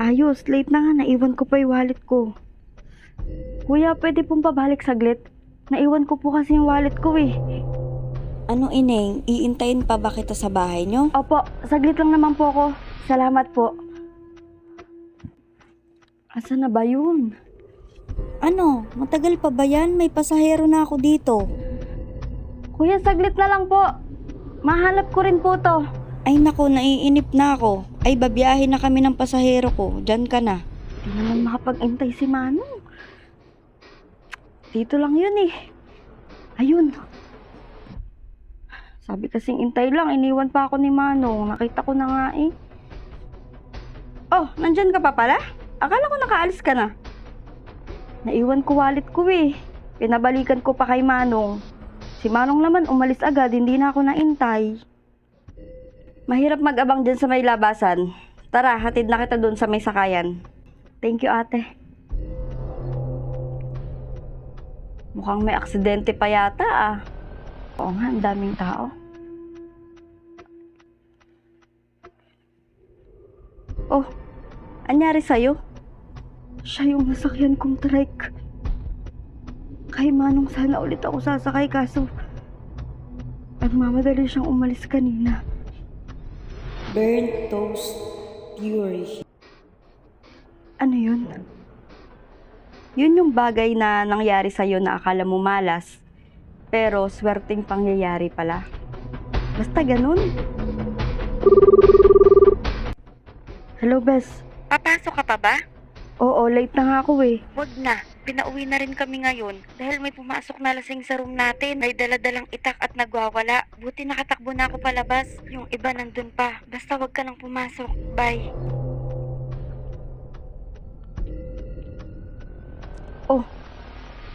Ayos, late na nga. Naiwan ko pa yung wallet ko. Kuya, pwede pong pabalik saglit? Naiwan ko po kasi yung wallet ko eh. Ano ineng, iintayin pa ba kita sa bahay nyo? Opo, saglit lang naman po ako. Salamat po. Asa na ba yun? Ano, matagal pa ba yan? May pasahero na ako dito. Kuya, saglit na lang po. Mahanap ko rin po to. Ay nako, naiinip na ako. Ay babiyahe na kami ng pasahero ko. Diyan ka na. Di naman makapag-intay si Manong. Dito lang yun eh. Ayun. Sabi kasing intay lang, iniwan pa ako ni Manong. Nakita ko na nga eh. Oh, nandyan ka pa pala? Akala ko nakaalis ka na. Naiwan ko wallet ko eh. Pinabalikan ko pa kay Manong. Si Manong naman umalis agad, hindi na ako naintay. Mahirap mag-abang dyan sa may labasan. Tara, hatid na kita dun sa may sakayan. Thank you, ate. Mukhang may aksidente pa yata ah. Oo nga, ang daming tao. Oh, anyari sa'yo? Siya yung nasakyan kong trike. Kay Manong sana ulit ako sasakay kaso nagmamadali siyang umalis kanina. Burnt Toast Fury. Ano yun? Yun yung bagay na nangyari sa'yo na akala mo malas, pero swerteng pangyayari pala. Basta ganun. Hello, Bes. Papasok ka pa ba? Oo, late na nga ako eh. Wag na. Pinauwi na rin kami ngayon dahil may pumasok na lasing sa room natin. May daladalang itak at nagwawala. Buti nakatakbo na ako palabas. Yung iba nandun pa. Basta wag ka nang pumasok. Bye. Oh,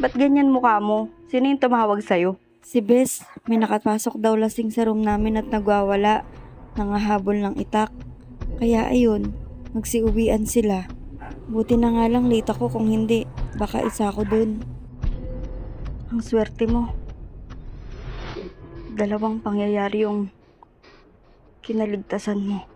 ba't ganyan mukha mo? Sino yung tumawag sa'yo? Si Bes, may nakapasok daw lasing sa room namin at nagwawala. Nangahabol ng itak. Kaya ayun, nagsiuwian sila. Buti na nga lang late ako, kung hindi, baka isa ako dun. Ang swerte mo. Dalawang pangyayari yung kinaligtasan mo.